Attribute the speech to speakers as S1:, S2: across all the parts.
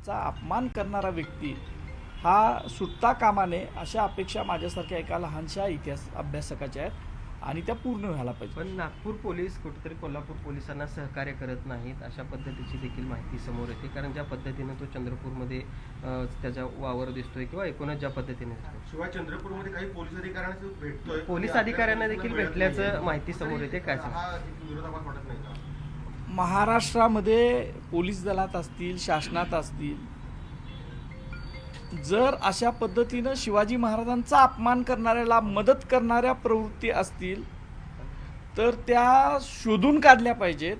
S1: महाराजांचा अपमान करणारा व्यक्ती हा सुटता कामा नये अशा अपेक्षा माझ्यासारख्या एका लहानशा इतिहास अभ्यासकाच्या आहेत आणि त्या पूर्ण व्हायला पाहिजे.
S2: पण नागपूर पोलीस कुठेतरी कोल्हापूर पोलिसांना सहकार्य करत नाहीत अशा पद्धतीची देखील माहिती समोर येते. कारण ज्या पद्धतीनं तो चंद्रपूरमध्ये त्याचा वावर दिसतोय किंवा एकूणच ज्या पद्धतीने दिसतोय,
S3: शिवाय चंद्रपूरमध्ये काही पोलीस अधिकाऱ्यांना भेटतोय,
S2: पोलीस अधिकाऱ्यांना देखील भेटल्याचं माहिती समोर येते. काय सांगा?
S3: हा विरोधाभास वाटत नाही का?
S1: महाराष्ट्रामध्ये पोलीस दलात असतील, शासनात असतील, जर अशा पद्धतीनं शिवाजी महाराजांचा अपमान करणाऱ्याला मदत करणाऱ्या प्रवृत्ती असतील तर त्या शोधून काढल्या पाहिजेत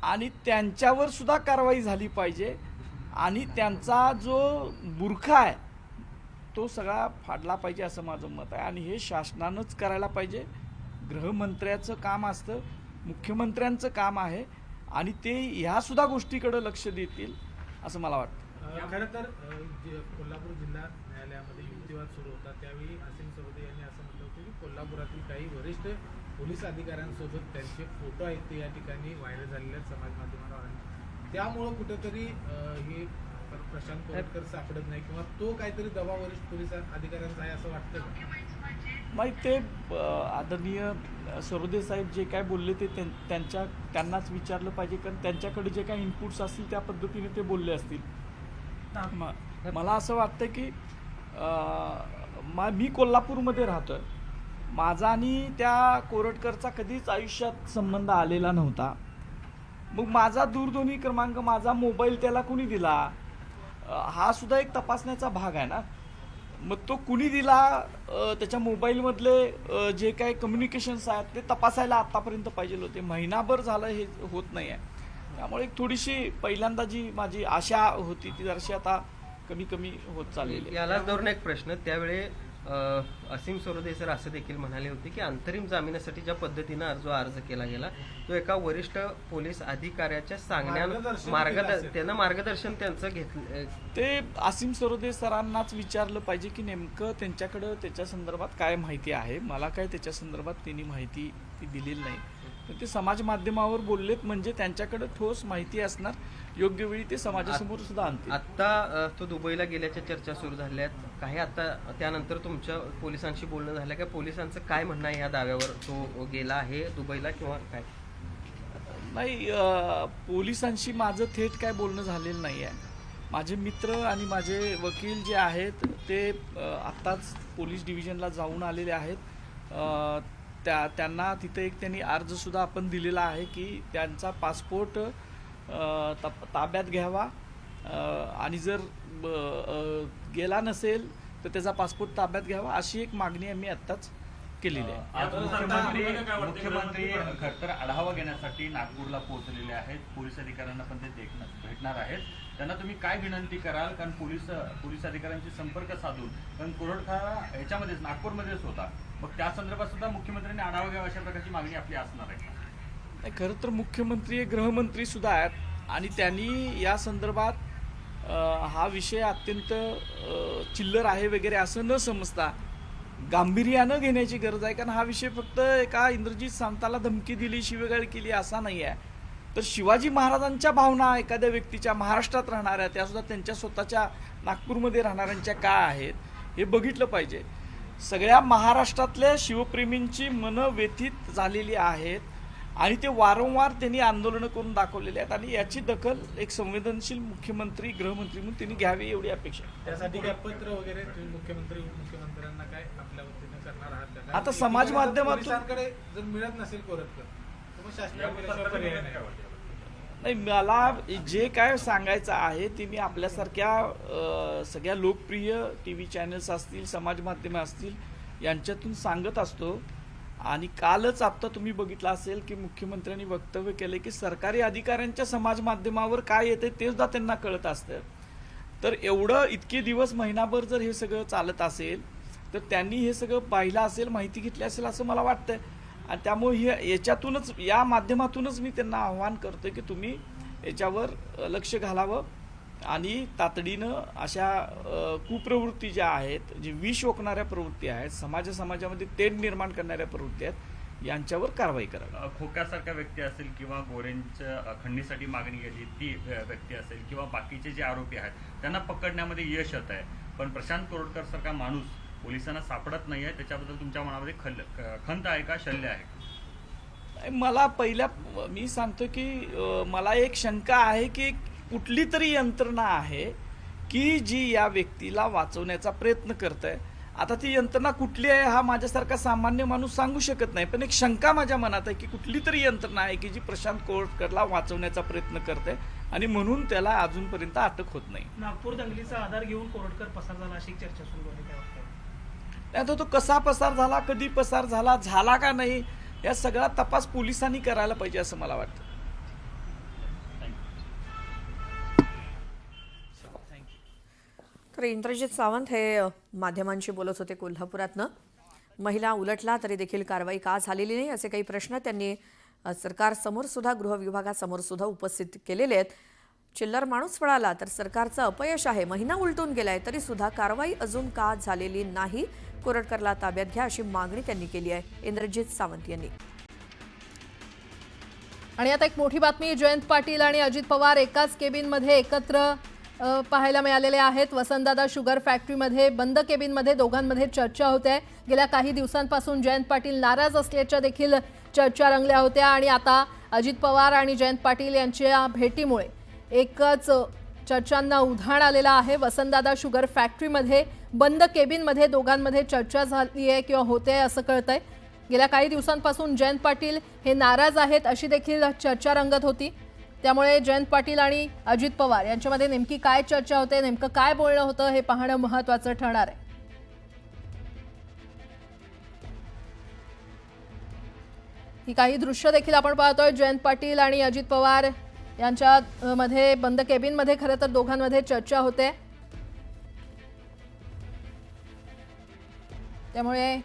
S1: आणि त्यांच्यावर सुद्धा कारवाई झाली पाहिजे आणि त्यांचा जो बुरखा आहे तो सगळा फाडला पाहिजे असं माझं मत आहे. आणि हे शासनानंच करायला पाहिजे. गृहमंत्र्याचं काम असतं, मुख्यमंत्र्यांचं काम आहे आणि ते ह्या सुद्धा गोष्टीकडे लक्ष देतील असं मला वाटतं.
S4: खरं तर कोल्हापूर जिल्हा न्यायालयामध्ये युक्तिवाद सुरू होता त्यावेळी असीम सरोदे यांनी असं म्हटलं होतं की कोल्हापुरातील काही वरिष्ठ पोलीस अधिकाऱ्यांसोबत त्यांचे फोटो आहेत ते या ठिकाणी व्हायरल झालेले आहेत समाज माध्यमांवर. त्यामुळं कुठेतरी हे प्रशांत कोरटकर सापडत नाही किंवा तो काहीतरी दबाव वरिष्ठ पोलीस अधिकाऱ्यांचा आहे असं वाटतं का?
S1: नाही, ते आदरणीय सरोदे साहेब जे काय बोलले ते त्यांनाच विचारलं पाहिजे, कारण त्यांच्याकडे जे काही इनपुट्स असतील त्या पद्धतीने ते बोलले असतील. मला असं वाटतं की मी कोल्हापूरमध्ये राहतोय, माझा आणि त्या कोरटकरचा कधीच आयुष्यात संबंध आलेला नव्हता. मग माझा दूरध्वनी क्रमांक, माझा मोबाईल त्याला कुणी दिला हा सुद्धा एक तपासण्याचा भाग आहे ना. मग तो कुणी दिला, त्याच्या मोबाईलमधले जे काही कम्युनिकेशन्स आहेत ते तपासायला आत्तापर्यंत पाहिजे होते. महिनाभर झालं हे होत नाही आहे. त्यामुळे एक थोडीशी पहिल्यांदा जी माझी आशा होती ती जराशी आता कमी कमी होत चाललेली.
S2: यालाच धरून एक प्रश्न, त्यावेळी असीम सरोदे सर असं देखील म्हणाले होते की अंतरिम जामिनासाठी ज्या पद्धतीनं जो अर्ज केला गेला तो एका वरिष्ठ पोलीस अधिकाऱ्याच्या त्यांना मार्गदर्शन त्यांचं घेतलं.
S1: ते असीम सरोदे सरांनाच विचारलं पाहिजे की नेमकं त्यांच्याकडं त्याच्या संदर्भात काय माहिती आहे. मला काय त्याच्या संदर्भात त्यांनी माहिती ती दिलेली नाही. तर ते समाज माध्यमावर बोललेत म्हणजे त्यांच्याकडे ठोस माहिती असणार, योग्य वेळी ते समाजासमोर सुद्धा आणतील.
S2: आता तो दुबईला गेल्याच्या चर्चा सुरू झाल्या आहेत काही. आता त्यानंतर तुमच्या पोलिसांशी बोलणं झालं का? पोलिसांचं काय म्हणणं आहे या दाव्यावर, तो गेला आहे दुबईला किंवा काय?
S1: नाही, पोलिसांशी माझं थेट काय बोलणं झालेलं नाही आहे. माझे मित्र आणि माझे वकील जे आहेत ते आत्ताच पोलीस डिव्हिजनला जाऊन आलेले आहेत. त्यांना तिथे एक त्यांनी अर्जसुद्धा आपण दिलेला आहे की त्यांचा पासपोर्ट ताब्यात घ्यावा आणि जर गेला नसेल तर त्याचा पासपोर्ट ताब्यात घ्यावा अशी एक मागणी आम्ही आत्ताच केलेली आहे.
S5: आज मुख्यमंत्री खरतर आढावा घेण्यासाठी नागपूरला पोहोचलेले आहेत. पोलीस अधिकाऱ्यांना पण ते भेटणार आहेत. त्यांना तुम्ही काय विनंती कराल? कारण पोलीस अधिकाऱ्यांशी संपर्क साधून, कारण कोरटकर ह्याच्यामध्येच नागपूरमध्येच होता, मग त्या संदर्भात सुद्धा मुख्यमंत्र्यांनी आढावा घ्यावा अशा प्रकारची मागणी आपली असणार आहे.
S1: नाही, खरं तर मुख्यमंत्री गृहमंत्री सुद्धा आहेत आणि त्यांनी या संदर्भात हा विषय अत्यंत चिल्लर आहे वगैरे असं न समजता गांभीर्यानं घेण्याची गरज आहे. कारण हा विषय फक्त एका इंद्रजित सांताला धमकी दिली, शिवेगाळ केली असा नाही आहे. तर शिवाजी महाराजांच्या भावना एखाद्या व्यक्तीच्या महाराष्ट्रात राहणाऱ्या, त्यासुद्धा त्यांच्या स्वतःच्या नागपूरमध्ये राहणाऱ्यांच्या काय आहेत हे बघितलं पाहिजे. सगळ्या महाराष्ट्रातल्या शिवप्रेमींची मनं व्यथित झालेली आहेत आणि ते वारंवार त्यांनी आंदोलनं करून दाखवलेले आहेत आणि याची दखल एक संवेदनशील मुख्यमंत्री गृहमंत्री म्हणून त्यांनी घ्यावी एवढी अपेक्षा.
S4: त्यासाठी काय पत्र वगैरे तुम्ही मुख्यमंत्र्यांना काय आपल्या वतीनं करणार आहात?
S1: आता समाज माध्यमातून
S4: पोलिसांकडे जर मिळत नसेल कोरटकर तर मग शासनाकडे पर्याय नाही.
S1: नाही, मला जे काय सांगायचं आहे ते मी आपल्यासारख्या सगळ्या लोकप्रिय TV चॅनल्स असतील, समाज माध्यमं असतील यांच्यातून सांगत असतो. आणि कालच आता तुम्ही बघितलं असेल की मुख्यमंत्र्यांनी वक्तव्य केले की सरकारी अधिकाऱ्यांच्या समाज माध्यमावर काय येते ते सुद्धा त्यांना कळत असतं. तर एवढं इतके दिवस महिनाभर जर हे सगळं चालत असेल तर त्यांनी हे सगळं पाहिलं असेल, माहिती घेतली असेल असं मला वाटतंय. आणि त्यामुळे याच्यातूनच, या माध्यमातूनच मी त्यांना आव्हान करतो की तुम्ही याच्यावर लक्ष घालावं आणि तातडीनं अशा कुप्रवृत्ती ज्या आहेत, जे विष ओकणाऱ्या प्रवृत्ती आहेत, समाजामध्ये तेढ निर्माण करणाऱ्या प्रवृत्ती आहेत, यांच्यावर कारवाई करावी.
S5: खोक्यासारखा व्यक्ती असेल किंवा गोरेंच्या खंडणीसाठी मागणी केली ती व्यक्ती असेल किंवा बाकीचे जे आरोपी आहेत त्यांना पकडण्यामध्ये यश येत आहे, पण प्रशांत कोरटकर सारखा माणूस पोलिसांना सापडत नाही आहे, त्याच्याबद्दल तुमच्या मनामध्ये खंत आहे का, शल्य आहे?
S1: मला मी सांगतो की मला एक शंका आहे की कुठली तरी यंत्रणा आहे की जी या व्यक्तीला वाचवण्याचा प्रयत्न करत आहे. आता ती यंत्रणा कुठली आहे हा माझ्यासारखा सामान्य माणूस सांगू शकत नाही, पण एक शंका माझ्या मनात आहे की कुठली तरी यंत्रणा आहे की जी प्रशांत कोरटकरला वाचवण्याचा प्रयत्न करते आणि म्हणून त्याला अजूनपर्यंत अटक होत नाही.
S6: नागपूर दंगलीचा आधार घेऊन कोरटकर पसार झाला अशी चर्चा सुरू आहे, काय वाटतं?
S1: आता तो कसा पसार झाला, कधी पसार झाला का नाही, या सगळा तपास पोलिसांनी करायला पाहिजे असं मला वाटतं.
S7: तर इंद्रजित सावंत हे माध्यमांशी बोलत होते कोल्हापुरातनं. महिला उलटला तरी देखील कारवाई का झालेली नाही असे काही प्रश्न त्यांनी सरकारसमोर सुद्धा, गृह विभागासमोर सुद्धा उपस्थित केलेले आहेत. चिल्लर माणूस पळाला तर सरकारचं अपयश आहे, महिना उलटून गेलाय तरी सुद्धा कारवाई अजून का झालेली नाही, कोरटकरला ताब्यात घ्या अशी मागणी त्यांनी केली आहे इंद्रजित सावंत यांनी.
S8: आणि आता एक मोठी बातमी, जयंत पाटील आणि अजित पवार एकाच केबिनमध्ये एकत्र पाहायला मिळालेले आहेत. वसंतदादा शुगर फॅक्टरीमध्ये बंद केबिनमध्ये दोघांमध्ये चर्चा होते. गेल्या काही दिवसांपासून जयंत पाटील नाराज असल्याच्या देखील चर्चा रंगल्या होत्या आणि आता अजित पवार आणि जयंत पाटील यांच्या भेटीमुळे एकच चर्चांना उधाण आलेलं आहे. वसंतदादा शुगर फॅक्टरीमध्ये बंद केबिनमध्ये दोघांमध्ये चर्चा झाली आहे किंवा होते आहे असं कळतंय. गेल्या काही दिवसांपासून जयंत पाटील हे नाराज आहेत अशी देखील चर्चा रंगत होती. त्यामुळे जयंत पाटील आणि अजित पवार यांच्यामध्ये नेमकी काय चर्चा होते, नेमकं काय बोलणं होतं हे पाहणं महत्त्वाचं ठरणार आहे. ही काही दृश्य देखील आपण पाहतोय. जयंत पाटील आणि अजित पवार यांच्या मध्ये बंद केबिनमध्ये खरं तर दोघांमध्ये चर्चा होते. त्यामुळे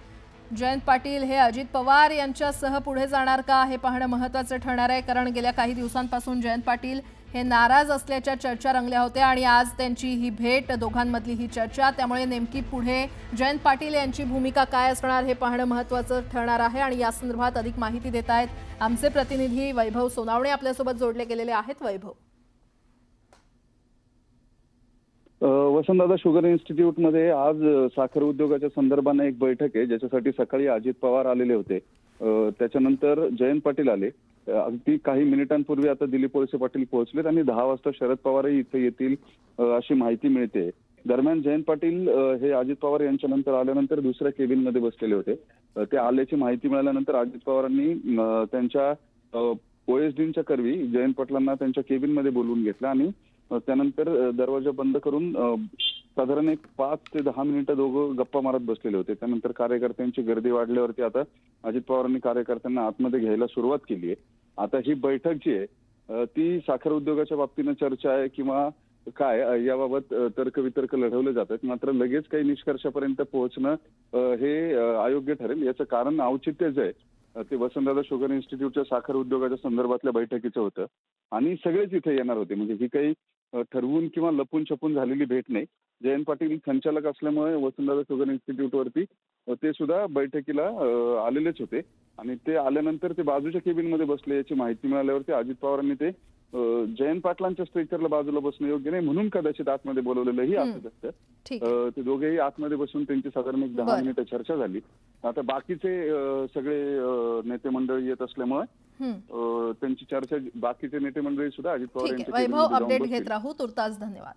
S8: जयंत पाटील हे अजित पवार यांच्यासह पुढे जाणार का हे पाहणं महत्त्वाचं ठरणार आहे, कारण गेल्या काही दिवसांपासून जयंत पाटील हे नाराज असल्याच्या चर्चा रंगल्या होत्या आणि आज त्यांची ही भेट, दोघांमधली ही चर्चा, त्यामुळे नेमकी पुढे जयंत पाटील यांची भूमिका काय असणार हे पाहणं महत्त्वाचं ठरणार आहे. आणि या संदर्भात अधिक माहिती देत आहेत आमचे प्रतिनिधी वैभव सोनावणे आपल्यासोबत जोडले गेलेले आहेत. वैभव,
S9: वसंतदादा शुगर इन्स्टिट्यूटमध्ये आज साखर उद्योगाच्या संदर्भाने एक बैठक आहे, ज्याच्यासाठी सकाळी अजित पवार आलेले होते. त्याच्यानंतर जयंत पाटील आले. अगदी काही मिनिटांपूर्वी आता दिलीप वळसे पाटील पोहोचलेत आणि 10 वाजता शरद पवारही इथे येतील अशी माहिती मिळते. दरम्यान जयंत पाटील हे अजित पवार यांच्या नंतर आल्यानंतर दुसऱ्या केबिनमध्ये बसलेले होते. ते आल्याची माहिती मिळाल्यानंतर अजित पवारांनी त्यांच्या ओएसडींच्या करवी जयंत पाटलांना त्यांच्या केबिनमध्ये बोलवून घेतलं आणि त्यानंतर दरवाजा बंद करून साधारण एक 5 ते 10 मिनिटं दोघं गप्पा मारत बसलेले होते. त्यानंतर कार्यकर्त्यांची गर्दी वाढल्यावरती आता अजित पवारांनी कार्यकर्त्यांना आतमध्ये घ्यायला सुरुवात केली आहे. आता ही बैठक जी आहे ती साखर उद्योगाच्या बाबतीनं चर्चा आहे किंवा काय याबाबत तर्कवितर्क लढवले जातात, मात्र लगेच काही निष्कर्षापर्यंत पोहोचणं हे अयोग्य ठरेल. याचं कारण औचित्यच आहे ते वसंतदादा शुगर इन्स्टिट्यूटच्या साखर उद्योगाच्या संदर्भातल्या बैठकीचं होतं आणि सगळेच इथे येणार होते. म्हणजे ही काही ठरवून किंवा लपून छपून झालेली भेट नाही. जयंत पाटील संचालक असल्यामुळे वसंतदादा शुगर इन्स्टिट्यूटवरती ते सुद्धा बैठकीला आलेलेच होते आणि ते आल्यानंतर ते बाजूच्या केबिनमध्ये बसले याची माहिती मिळाल्यावरती अजित पवारांनी ते जयंत पाटलांच्या स्ट्रेचरला बाजूला बसणं योग्य नाही म्हणून कदाचित आतमध्ये बोलवलेलंही असू शकतं. ते दोघेही आतमध्ये बसून त्यांची साधारण एक 10 मिनिटं चर्चा झाली. आता बाकीचे सगळे नेते मंडळी येत असल्यामुळे त्यांची चर्चा बाकीचे नेते मंडळी सुद्धा अजित पवार यांच्या
S8: वैभव अपडेट घेत राहू. तुर्तास धन्यवाद.